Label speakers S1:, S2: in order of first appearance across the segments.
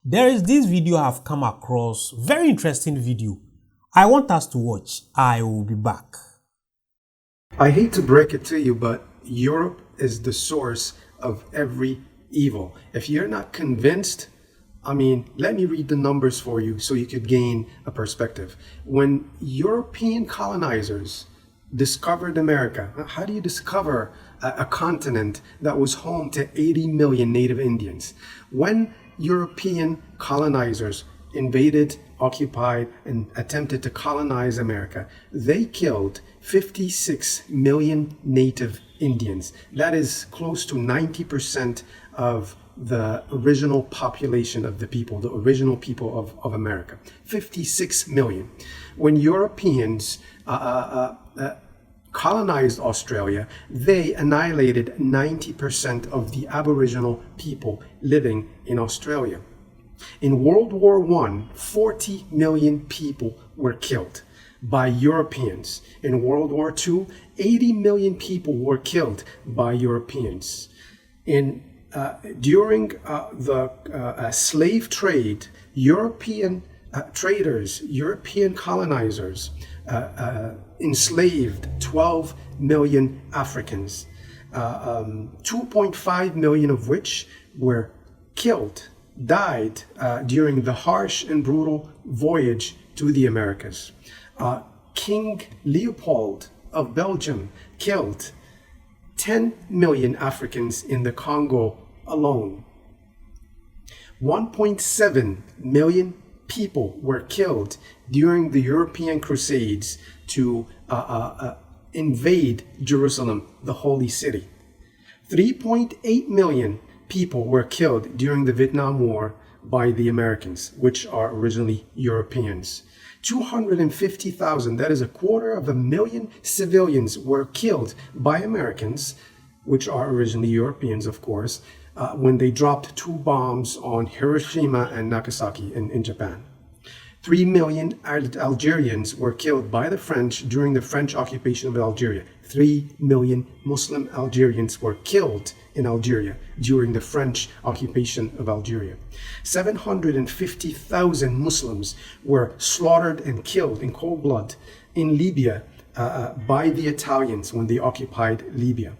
S1: There is this video I've come across, very interesting video. I want us to watch. I will be back.
S2: I hate to break it to you, but Europe is the source of every evil. If you're not convinced, let me read the numbers for you so you could gain a perspective. When European colonizers discovered America, how do you discover a continent that was home to 80 million native Indians? When European colonizers invaded, occupied, and attempted to colonize America, they killed 56 million native Indians. That is close to 90% of the original population of the people, the original people of America. 56 million. When Europeans colonized Australia, they annihilated 90% of the Aboriginal people living in Australia. In World War I, 40 million people were killed by Europeans. In World War II, 80 million people were killed by Europeans. During the slave trade, European traders, European colonizers enslaved 12 million Africans, 2.5 million of which were killed, died during the harsh and brutal voyage to the Americas. King Leopold of Belgium killed 10 million Africans in the Congo alone. 1.7 million people were killed during the European Crusades to invade Jerusalem, the Holy City. 3.8 million people were killed during the Vietnam War by the Americans, which are originally Europeans. 250,000, that is 250,000 civilians were killed by Americans, which are originally Europeans, of course, when they dropped 2 bombs on Hiroshima and Nagasaki in Japan. 3 million Algerians were killed by the French during the French occupation of Algeria. 3 million Muslim Algerians were killed in Algeria during the French occupation of Algeria. 750,000 Muslims were slaughtered and killed in cold blood in Libya by the Italians when they occupied Libya.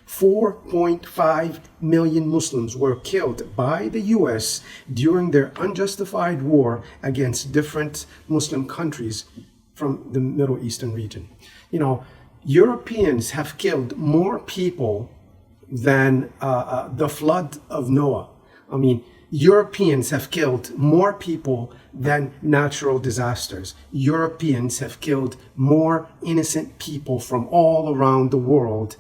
S2: 4.5 million Muslims were killed by the US during their unjustified war against different Muslim countries from the Middle Eastern region. Europeans have killed more people than the flood of Noah. Europeans have killed more people than natural disasters. Europeans have killed more innocent people from all around the world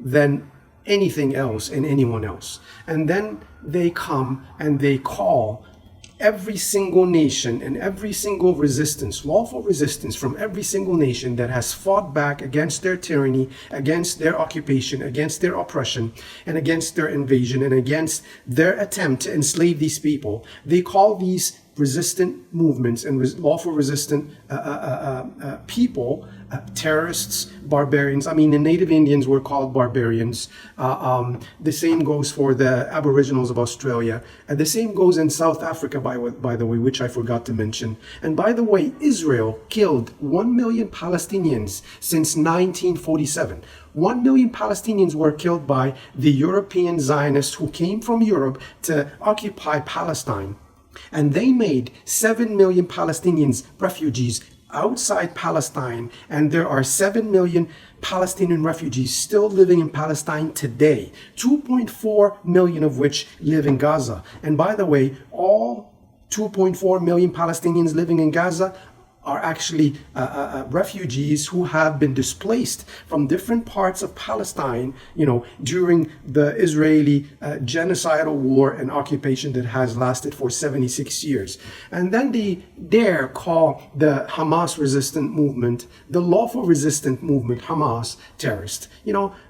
S2: than anything else and anyone else. And then they come and they call every single nation and every single resistance, lawful resistance from every single nation that has fought back against their tyranny, against their occupation, against their oppression, and against their invasion, and against their attempt to enslave these people. They call these resistant movements and lawful resistant people terrorists, barbarians. The native Indians were called barbarians. The same goes for the Aboriginals of Australia. And the same goes in South Africa, by the way, which I forgot to mention. And by the way, Israel killed 1 million Palestinians since 1947. 1 million Palestinians were killed by the European Zionists who came from Europe to occupy Palestine. And they made 7 million Palestinians refugees outside Palestine, and there are 7 million Palestinian refugees still living in Palestine today, 2.4 million of which live in Gaza. And by the way, all 2.4 million Palestinians living in Gaza are actually refugees who have been displaced from different parts of Palestine, during the Israeli genocidal war and occupation that has lasted for 76 years. And then they dare call the Hamas resistant movement, the lawful resistant movement, Hamas, terrorist.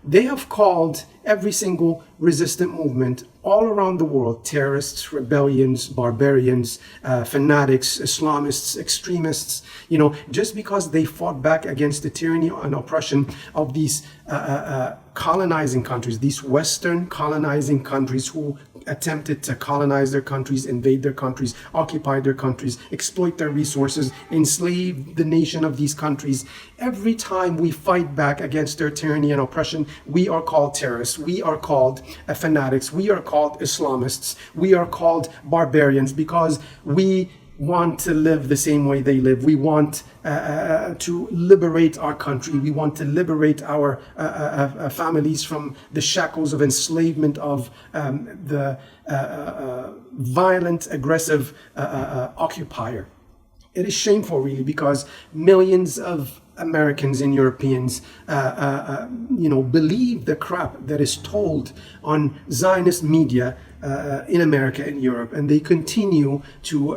S2: They have called every single resistant movement all around the world terrorists, rebellions, barbarians, fanatics, Islamists, extremists, just because they fought back against the tyranny and oppression of these colonizing countries, these Western colonizing countries who attempted to colonize their countries, invade their countries, occupy their countries, exploit their resources, enslave the nation of these countries. Every time we fight back against their tyranny and oppression, we are called terrorists, we are called fanatics, we are called Islamists, we are called barbarians, because we want to live the same way they live. We want to liberate our country. We want to liberate our families from the shackles of enslavement of the violent, aggressive occupier. It is shameful, really, because millions of Americans and Europeans, believe the crap that is told on Zionist media in America and Europe, and they continue to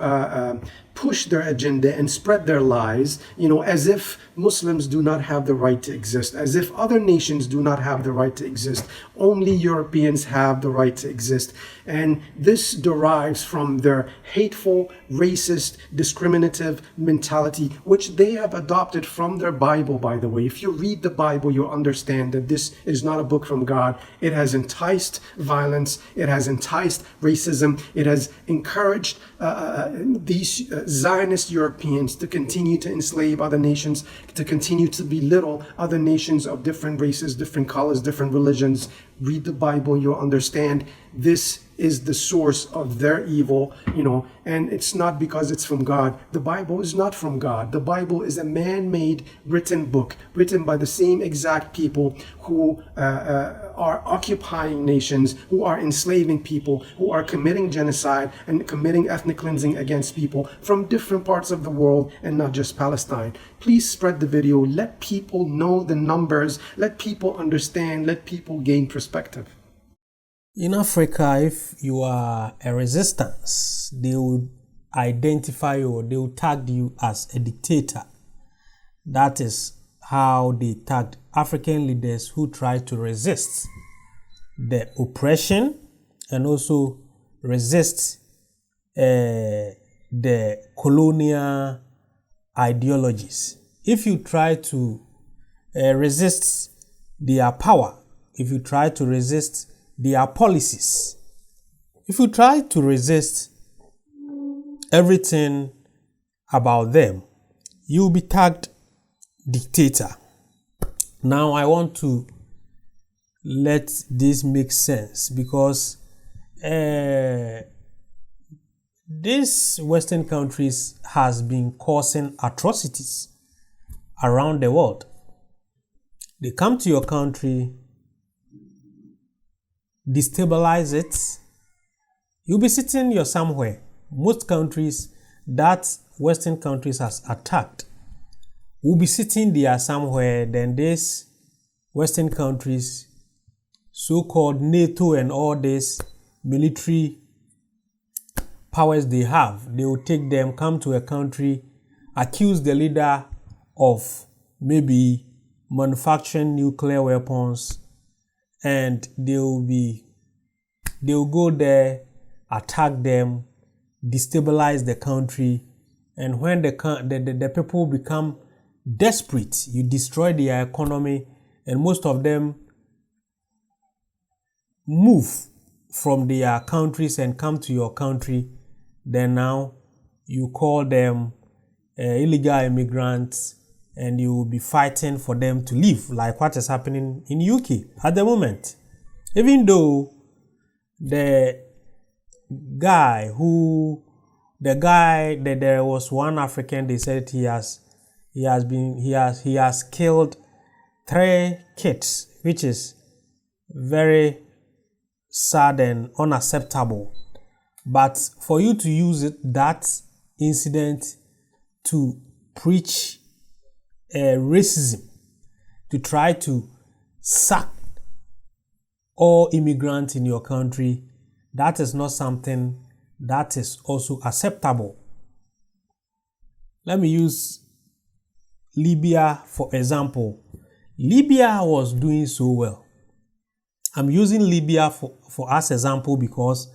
S2: push their agenda and spread their lies, as if Muslims do not have the right to exist, as if other nations do not have the right to exist. Only Europeans have the right to exist. And this derives from their hateful, racist, discriminative mentality, which they have adopted from their Bible, by the way. If you read the Bible, you'll understand that this is not a book from God. It has enticed violence. It has enticed racism. It has encouraged these Zionist Europeans to continue to enslave other nations, to continue to belittle other nations of different races, different colors, different religions. Read the Bible, you'll understand this is the source of their evil, and it's not because it's from God. The Bible is not from God. The Bible is a man-made written book, written by the same exact people who are occupying nations, who are enslaving people, who are committing genocide and committing ethnic cleansing against people from different parts of the world, and not just Palestine. Please spread the video. Let people know the numbers. Let people understand. Let people gain perspective.
S1: In Africa, if you are a resistance, they will identify you, or they will tag you as a dictator. That is how they tagged African leaders who tried to resist the oppression and also resist the colonial ideologies. If you try to resist their power, if you try to resist their policies, if you try to resist everything about them, you'll be tagged dictator. Now I want to let this make sense, because these Western countries has been causing atrocities around the world. They come to your country, destabilize it. You'll be sitting here somewhere. Most countries that Western countries has attacked will be sitting there somewhere. Then these Western countries, so-called NATO and all these military powers they have, they will take them, come to a country, accuse the leader of maybe manufacturing nuclear weapons, and they will go there, attack them, destabilize the country, and when the people become desperate, you destroy their economy, and most of them move from their countries and come to your country. Then now you call them illegal immigrants, and you will be fighting for them to leave, like what is happening in UK at the moment. Even though there was one African, they said he has killed 3 kids, which is very sad and unacceptable. But for you to use that incident to preach racism, to try to sack all immigrants in your country, that is not something that is also acceptable. Let me use Libya for example. Libya was doing so well. I'm using Libya for as example because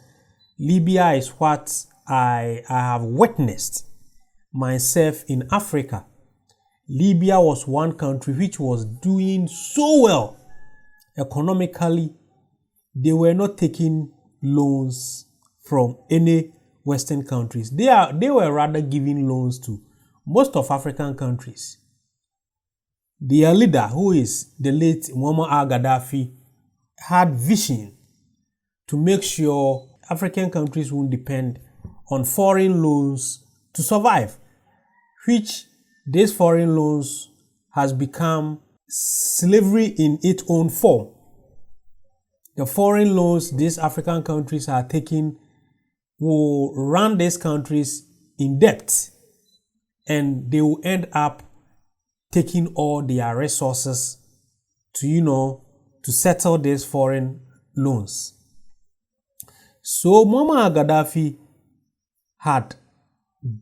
S1: Libya is what I have witnessed myself in Africa. Libya was one country which was doing so well. economically, they were not taking loans from any Western countries. They were rather giving loans to most of African countries. Their leader, who is the late Muammar al-Gaddafi, had vision to make sure African countries won't depend on foreign loans to survive, which these foreign loans has become slavery in its own form. The foreign loans these African countries are taking will run these countries in debt, and they will end up taking all their resources to settle these foreign loans. So Muammar al-Gaddafi had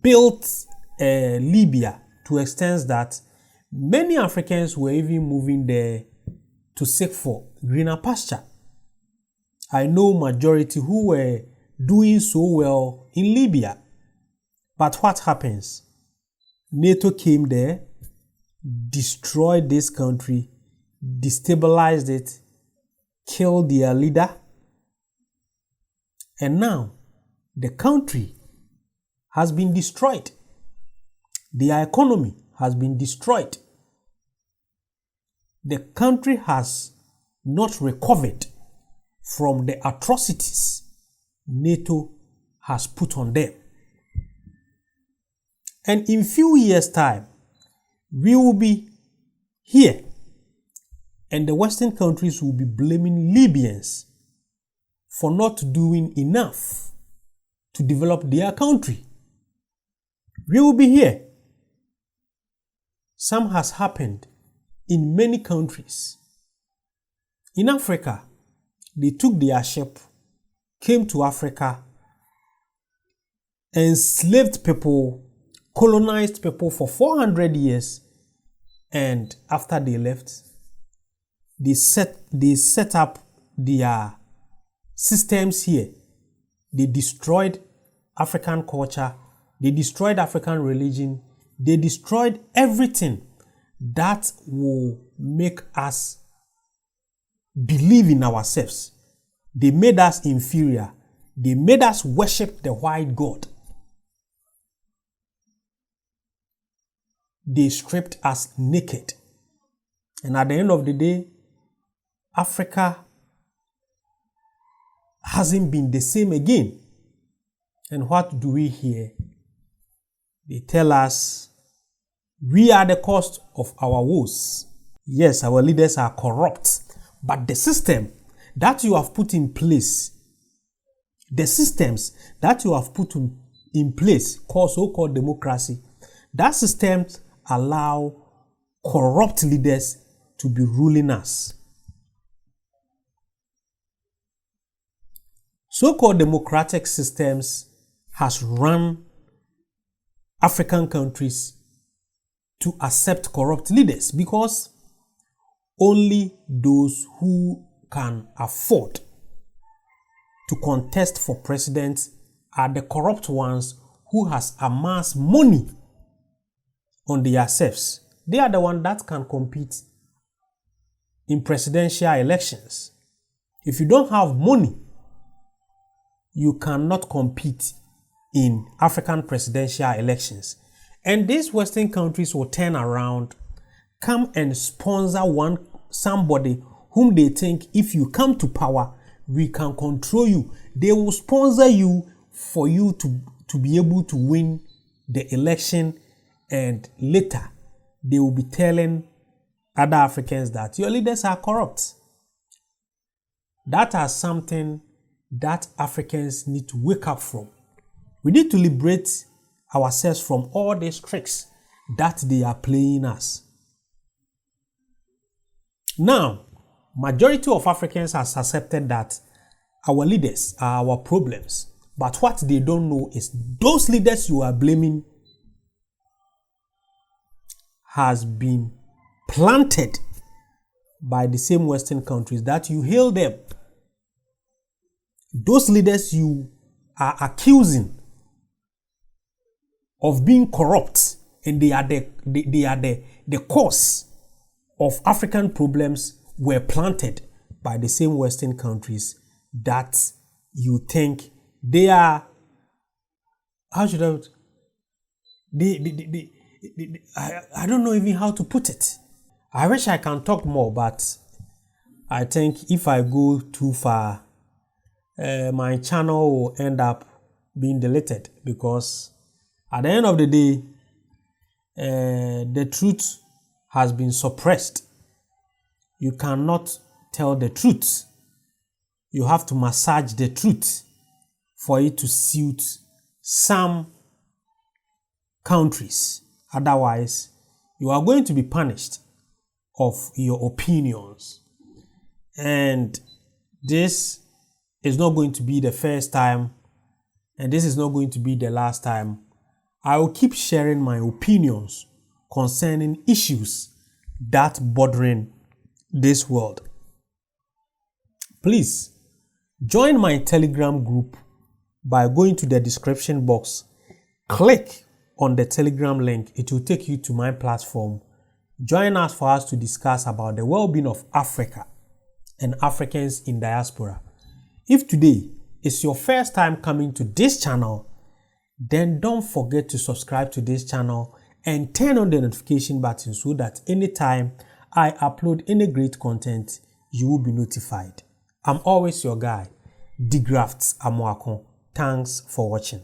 S1: built Libya to extent that many Africans were even moving there to seek for greener pasture. I know majority who were doing so well in Libya. But what happens? NATO came there, destroyed this country, destabilized it, killed their leader, and now the country has been destroyed. Their economy has been destroyed. The country has not recovered from the atrocities NATO has put on them. And in few years' time, we will be here, and the Western countries will be blaming Libyans for not doing enough to develop their country. We will be here. Some has happened in many countries. In Africa, they took their ship, came to Africa, enslaved people, colonized people for 400 years, and after they left, they set up their systems here. They destroyed African culture, they destroyed African religion, they destroyed everything that will make us believe in ourselves. They made us inferior. They made us worship the white God. They stripped us naked. And at the end of the day, Africa hasn't been the same again. And what do we hear? They tell us we are the cause of our woes. Yes, our leaders are corrupt, but the system that you have put in place, the systems that you have put in place, called so-called democracy, that systems allow corrupt leaders to be ruling us. So-called democratic systems has run African countries to accept corrupt leaders because only those who can afford to contest for president are the corrupt ones who has amassed money on themselves. They are the ones that can compete in presidential elections. If you don't have money, you cannot compete in African presidential elections. And these Western countries will turn around, come and sponsor somebody whom they think if you come to power, we can control you. They will sponsor you for you to be able to win the election, and later they will be telling other Africans that your leaders are corrupt. That is something that Africans need to wake up from. We need to liberate ourselves from all these tricks that they are playing us. Now, majority of Africans has accepted that our leaders are our problems. But what they don't know is those leaders you are blaming has been planted by the same Western countries that you hail them. Those leaders you are accusing of being corrupt, and they are the cause of African problems, were planted by the same Western countries that you think they are, how should I, I don't know even how to put it. I wish I can talk more, but I think if I go too far, my channel will end up being deleted, because at the end of the day, the truth has been suppressed. You cannot tell the truth. You have to massage the truth for it to suit some countries. Otherwise, you are going to be punished of your opinions. And this is not going to be the first time, and this is not going to be the last time. I will keep sharing my opinions concerning issues that bordering this world. Please join my Telegram group by going to the description box. Click on the Telegram link. It will take you to my platform. Join us for us to discuss about the well-being of Africa and Africans in diaspora. If today is your first time coming to this channel, then don't forget to subscribe to this channel and turn on the notification button so that anytime I upload any great content, you will be notified. I'm always your guy, De-Graft Amoako. Thanks for watching.